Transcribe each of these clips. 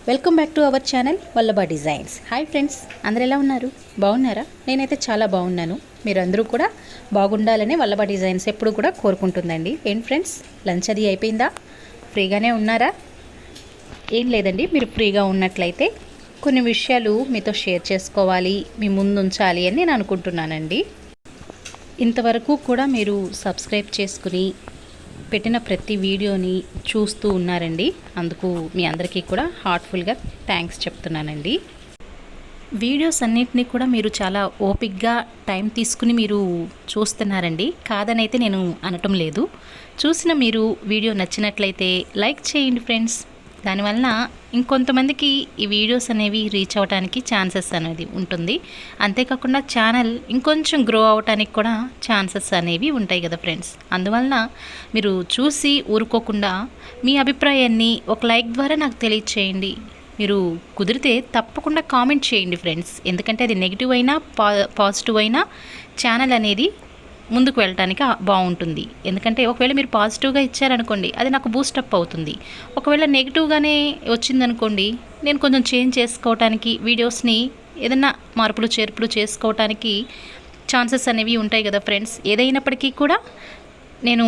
Welcome back to our channel Vallabha designs. Hi friends, అందరు ఎలా ఉన్నారు? బాగున్నారా? నేనైతే చాలా బాగున్నాను. మీరందరూ కూడా బాగుండాలని వల్లభ డిజైన్స్ ఎప్పుడు కూడా కోరుకుంటుందండి. ఏంటి ఫ్రెండ్స్, లంచ్ అది అయిపోయిందా? ఫ్రీగానే ఉన్నారా? ఏం లేదండి, మీరు ఫ్రీగా ఉన్నట్లయితే కొన్ని విషయాలు మీతో షేర్ చేసుకోవాలి, మీ ముందు ఉంచాలి అని నేను అనుకుంటున్నానండి. ఇంతవరకు కూడా మీరు సబ్స్క్రైబ్ చేసుకుని పెట్టిన ప్రతి వీడియోని చూస్తూ ఉన్నారండి. అందుకు మీ అందరికీ కూడా హార్ట్ఫుల్గా థ్యాంక్స్ చెప్తున్నానండి. వీడియోస్ అన్నిటినీ కూడా మీరు చాలా ఓపిక్గా టైం తీసుకుని మీరు చూస్తున్నారండి. కాదనైతే నేను అనటం లేదు. చూసిన మీరు వీడియో నచ్చినట్లయితే లైక్ చేయండి ఫ్రెండ్స్. దానివలన ఇంకొంతమందికి ఈ వీడియోస్ అనేవి రీచ్ అవ్వడానికి ఛాన్సెస్ అనేది ఉంటుంది. అంతేకాకుండా ఛానల్ ఇంకొంచెం గ్రో అవడానికి కూడా ఛాన్సెస్ అనేవి ఉంటాయి కదా ఫ్రెండ్స్. అందువలన మీరు చూసి ఊరుకోకుండా మీ అభిప్రాయాన్ని ఒక లైక్ ద్వారా నాకు తెలియచేయండి. మీరు కుదిరితే తప్పకుండా కామెంట్ చేయండి ఫ్రెండ్స్. ఎందుకంటే అది నెగిటివ్ అయినా పాజిటివ్ అయినా ఛానల్ అనేది ముందుకు వెళ్ళటానికి బాగుంటుంది. ఎందుకంటే ఒకవేళ మీరు పాజిటివ్గా ఇచ్చారనుకోండి, అది నాకు బూస్టప్ అవుతుంది. ఒకవేళ నెగిటివ్గానే వచ్చిందనుకోండి, నేను కొంచెం చేంజ్ చేసుకోవటానికి, వీడియోస్ని ఏదైనా మార్పులు చేర్పులు చేసుకోవటానికి ఛాన్సెస్ అనేవి ఉంటాయి కదా ఫ్రెండ్స్. ఏదైనప్పటికీ కూడా నేను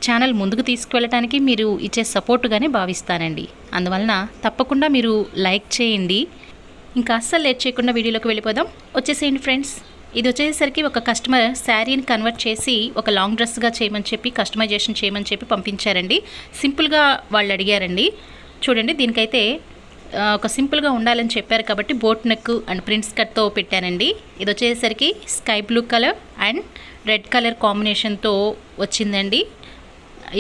ఛానల్ ముందుకు తీసుకువెళ్ళటానికి మీరు ఇచ్చే సపోర్టుగానే భావిస్తానండి. అందువలన తప్పకుండా మీరు లైక్ చేయండి. ఇంకా అస్సలు లేట్ చేయకుండా వీడియోలోకి వెళ్ళిపోదాం. వచ్చేసేయండి ఫ్రెండ్స్. ఇది వచ్చేసరికి ఒక కస్టమర్ శారీని కన్వర్ట్ చేసి ఒక లాంగ్ డ్రెస్గా చేయమని చెప్పి, కస్టమైజేషన్ చేయమని చెప్పి పంపించారండి. సింపుల్గా వాళ్ళు అడిగారండి. చూడండి, దీనికైతే ఒక సింపుల్గా ఉండాలని చెప్పారు కాబట్టి బోట్ నెక్ అండ్ ప్రింట్స్ కట్తో పెట్టానండి. ఇది వచ్చేసరికి sky blue colour and red colour కాంబినేషన్తో వచ్చిందండి.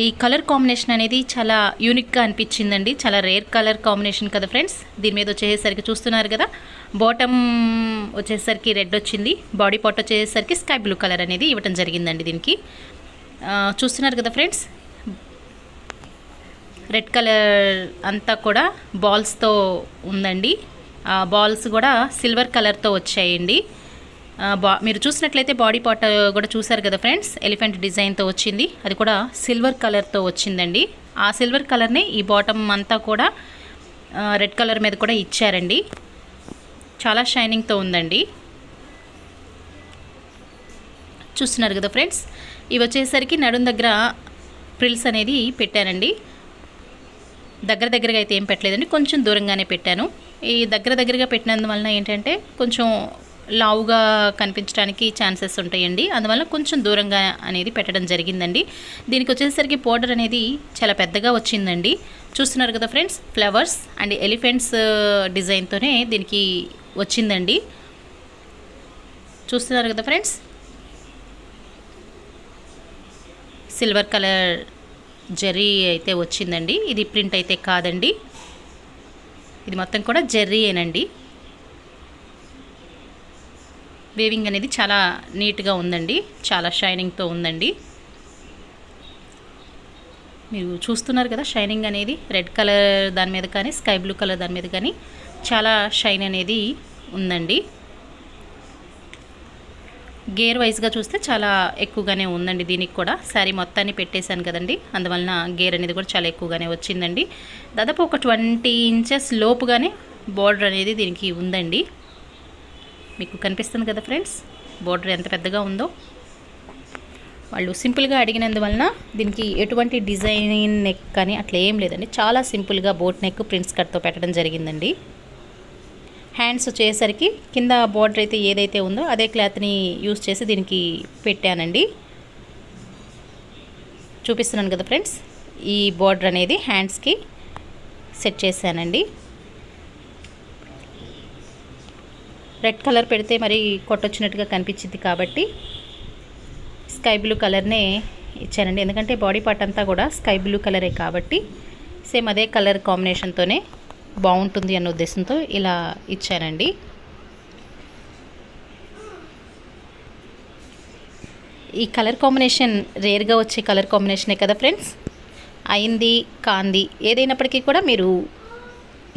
ఈ కలర్ కాంబినేషన్ అనేది చాలా యూనిక్గా అనిపించిందండి. చాలా రేర్ కలర్ కాంబినేషన్ కదా ఫ్రెండ్స్. దీని మీద వచ్చేసరికి చూస్తున్నారు కదా, బాటమ్ వచ్చేసరికి రెడ్ వచ్చింది, బాడీ పార్ట్ వచ్చేసరికి స్కై బ్లూ కలర్ అనేది ఇవ్వటం జరిగిందండి. దీనికి చూస్తున్నారు కదా ఫ్రెండ్స్, రెడ్ కలర్ అంతా కూడా బాల్స్తో ఉందండి. బాల్స్ కూడా సిల్వర్ కలర్తో వచ్చాయండి. మీరు చూసినట్లయితే బాడీ పార్ట్ కూడా చూసారు కదా ఫ్రెండ్స్, ఎలిఫెంట్ డిజైన్తో వచ్చింది. అది కూడా సిల్వర్ కలర్తో వచ్చిందండి. ఆ సిల్వర్ కలర్ని ఈ బాటమ్ అంతా కూడా రెడ్ కలర్ మీద కూడా ఇచ్చారండి. చాలా షైనింగ్తో ఉందండి. చూస్తున్నారు కదా ఫ్రెండ్స్, ఇవి వచ్చేసరికి నడుం దగ్గర ప్రిల్స్ అనేది పెట్టానండి. దగ్గరగా అయితే ఏం పెట్టలేదండి, కొంచెం దూరంగానే పెట్టాను. ఈ దగ్గరగా పెట్టినందువలన ఏంటంటే కొంచెం లావుగా కనిపించడానికి ఛాన్సెస్ ఉంటాయండి. అందువల్ల కొంచెం దూరంగా అనేది పెట్టడం జరిగిందండి. దీనికి వచ్చేసరికి బోర్డర్ అనేది చాలా పెద్దగా వచ్చిందండి. చూస్తున్నారు కదా ఫ్రెండ్స్, ఫ్లవర్స్ అండ్ ఎలిఫెంట్స్ డిజైన్తోనే దీనికి వచ్చిందండి. చూస్తున్నారు కదా ఫ్రెండ్స్, సిల్వర్ కలర్ జెర్రీ అయితే వచ్చిందండి. ఇది ప్రింట్ అయితే కాదండి, ఇది మొత్తం కూడా జెర్రీయేనండి. వేవింగ్ అనేది చాలా నీట్గా ఉందండి, చాలా షైనింగ్తో ఉందండి. మీరు చూస్తున్నారు కదా, షైనింగ్ అనేది రెడ్ కలర్ దాని మీద కానీ స్కై బ్లూ కలర్ దాని మీద కానీ చాలా షైన్ అనేది ఉందండి. గేర్ వైజ్గా చూస్తే చాలా ఎక్కువగానే ఉందండి. దీనికి కూడా శారీ మొత్తాన్ని పెట్టేశాను కదండి, అందువలన గేర్ అనేది కూడా చాలా ఎక్కువగానే వచ్చిందండి. దాదాపు ఒక 20 ఇంచెస్ లోపుగానే బోర్డర్ అనేది దీనికి ఉందండి. మీకు కనిపిస్తుంది కదా ఫ్రెండ్స్, బోర్డర్ ఎంత పెద్దగా ఉందో. వాళ్ళు సింపుల్గా అడిగినందువలన దీనికి ఎటువంటి డిజైన్ నెక్ కానీ అట్లా ఏం లేదండి. చాలా సింపుల్గా బోట్ నెక్ ప్రింట్స్ కట్తో పెట్టడం జరిగిందండి. హ్యాండ్స్ వచ్చేసరికి కింద బోర్డర్ అయితే ఏదైతే ఉందో అదే క్లాత్ని యూజ్ చేసి దీనికి పెట్టానండి. చూపిస్తున్నాను కదా ఫ్రెండ్స్, ఈ బోర్డర్ అనేది హ్యాండ్స్కి సెట్ చేశానండి. రెడ్ కలర్ పెడితే మరి కొట్టొచ్చినట్టుగా కనిపించింది కాబట్టి స్కై బ్లూ కలర్నే ఇచ్చానండి. ఎందుకంటే బాడీ పార్ట్ అంతా కూడా స్కై బ్లూ కలరే కాబట్టి సేమ్ అదే కలర్ కాంబినేషన్తోనే బాగుంటుంది అన్న ఉద్దేశంతో ఇలా ఇచ్చానండి. ఈ కలర్ కాంబినేషన్ రేర్గా వచ్చే కలర్ కాంబినేషనే కదా ఫ్రెండ్స్. అయింది కాంది ఏదైనప్పటికీ కూడా మీరు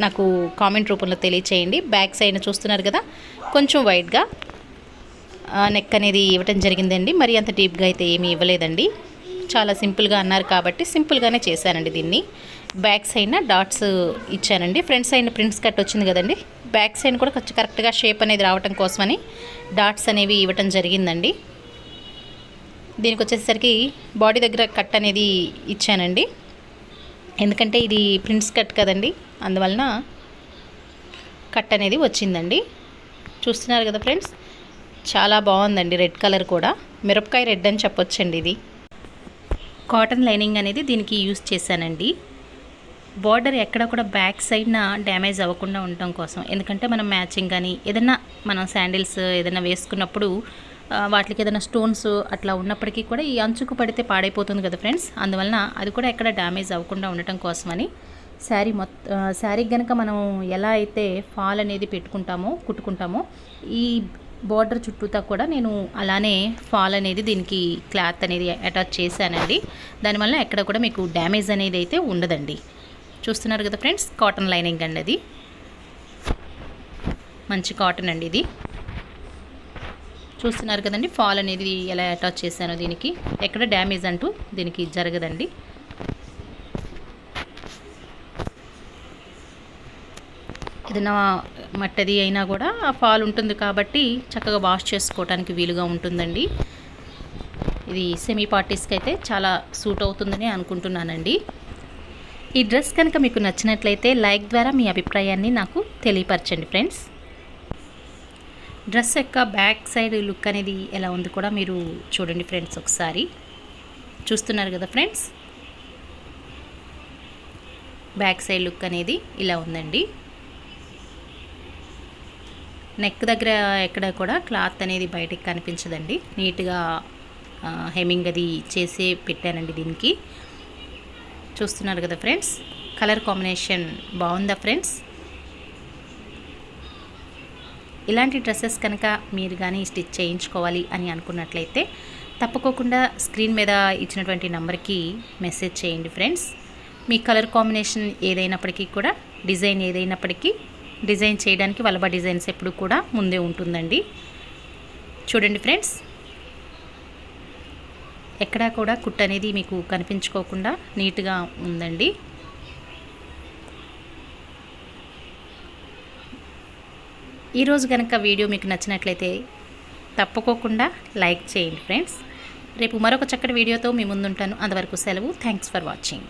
నాకు కామెంట్ రూపంలో తెలియచేయండి. బ్యాక్ సైడ్ చూస్తున్నారు కదా, కొంచెం వైడ్గా నెక్ అనేది ఇవ్వటం జరిగిందండి. మరి అంత డీప్గా అయితే ఏమీ ఇవ్వలేదండి. చాలా సింపుల్గా అన్నారు కాబట్టి సింపుల్గానే చేశానండి దీన్ని. బ్యాక్ సైడ్న డాట్స్ ఇచ్చానండి. ఫ్రంట్ సైడ్ ప్రింట్స్ కట్ వచ్చింది కదండి, బ్యాక్ సైడ్ కూడా కొంచెం కరెక్ట్గా షేప్ అనేది రావటం కోసమని డాట్స్ అనేవి ఇవ్వటం జరిగిందండి. దీనికి వచ్చేసరికి బాడీ దగ్గర కట్ అనేది ఇచ్చానండి, ఎందుకంటే ఇది ప్రింట్స్ కట్ కదండి, అందువలన కట్ అనేది వచ్చిందండి. చూస్తున్నారు కదా ఫ్రెండ్స్, చాలా బాగుందండి. రెడ్ కలర్ కూడా మిరపకాయ రెడ్ అని చెప్పొచ్చండి. ఇది కాటన్ లైనింగ్ అనేది దీనికి యూస్ చేశానండి. బార్డర్ ఎక్కడ కూడా బ్యాక్ సైడ్న డ్యామేజ్ అవ్వకుండా ఉండటం కోసం, ఎందుకంటే మనం మ్యాచింగ్ కానీ ఏదైనా మనం శాండిల్స్ ఏదైనా వేసుకున్నప్పుడు వాటికి ఏదైనా స్టోన్స్ అట్లా ఉన్నప్పటికీ కూడా ఈ అంచుకు పడితే పాడైపోతుంది కదా ఫ్రెండ్స్, అందువలన అది కూడా ఎక్కడ డ్యామేజ్ అవ్వకుండా ఉండటం కోసమని శారీకి కనుక మనం ఎలా అయితే ఫాల్ అనేది కుట్టుకుంటామో ఈ బార్డర్ చుట్టూతా కూడా నేను అలానే ఫాల్ అనేది దీనికి క్లాత్ అనేది అటాచ్ చేశానండి. దానివల్ల ఎక్కడ కూడా మీకు డ్యామేజ్ అనేది అయితే ఉండదండి. చూస్తున్నారు కదా ఫ్రెండ్స్, కాటన్ లైనింగ్ అండి, అది మంచి కాటన్ అండి. ఇది చూస్తున్నారు కదండి, ఫాల్ అనేది ఎలా అటాచ్ చేశానో దీనికి ఎక్కడ డ్యామేజ్ అంటూ దీనికి జరగదండి. ఏదైనా మట్టది అయినా కూడా ఆ ఫాల్ ఉంటుంది కాబట్టి చక్కగా వాష్ చేసుకోవడానికి వీలుగా ఉంటుందండి. ఇది సెమీ పార్టీస్కి అయితే చాలా సూట్ అవుతుందని అనుకుంటున్నానండి. ఈ డ్రెస్ కనుక మీకు నచ్చినట్లయితే లైక్ ద్వారా మీ అభిప్రాయాన్ని నాకు తెలియపరచండి ఫ్రెండ్స్. డ్రెస్ యొక్క బ్యాక్ సైడ్ లుక్ అనేది ఎలా ఉంది కూడా మీరు చూడండి ఫ్రెండ్స్. ఒకసారి చూస్తున్నారు కదా ఫ్రెండ్స్, బ్యాక్ సైడ్ లుక్ అనేది ఇలా ఉందండి. నెక్ దగ్గర ఎక్కడ కూడా క్లాత్ అనేది బయటికి కనిపించదండి, నీట్గా హెమ్మింగ్ అది చేసి పెట్టానండి దీనికి. చూస్తున్నారు కదా ఫ్రెండ్స్, కలర్ కాంబినేషన్ బాగుందా ఫ్రెండ్స్? ఇలాంటి డ్రెస్సెస్ కనుక మీరు కానీ స్టిచ్ చేయించుకోవాలి అని అనుకున్నట్లయితే తప్పకోకుండా స్క్రీన్ మీద ఇచ్చినటువంటి నెంబర్కి మెసేజ్ చేయండి ఫ్రెండ్స్. మీ కలర్ కాంబినేషన్ ఏదైనప్పటికీ కూడా, డిజైన్ ఏదైనప్పటికీ డిజైన్ చేయడానికి వల్లభ డిజైన్స్ ఎప్పుడు కూడా ముందే ఉంటుందండి. చూడండి ఫ్రెండ్స్, ఎక్కడా కూడా కుట్టు అనేది మీకు కనిపించుకోకుండా నీట్గా ఉందండి. ఈరోజు కనుక వీడియో మీకు నచ్చినట్లయితే తప్పకోకుండా లైక్ చేయండి ఫ్రెండ్స్. రేపు మరొక చక్కటి వీడియోతో మీ ముందుంటాను. అంతవరకు సెలవు. Thanks for watching.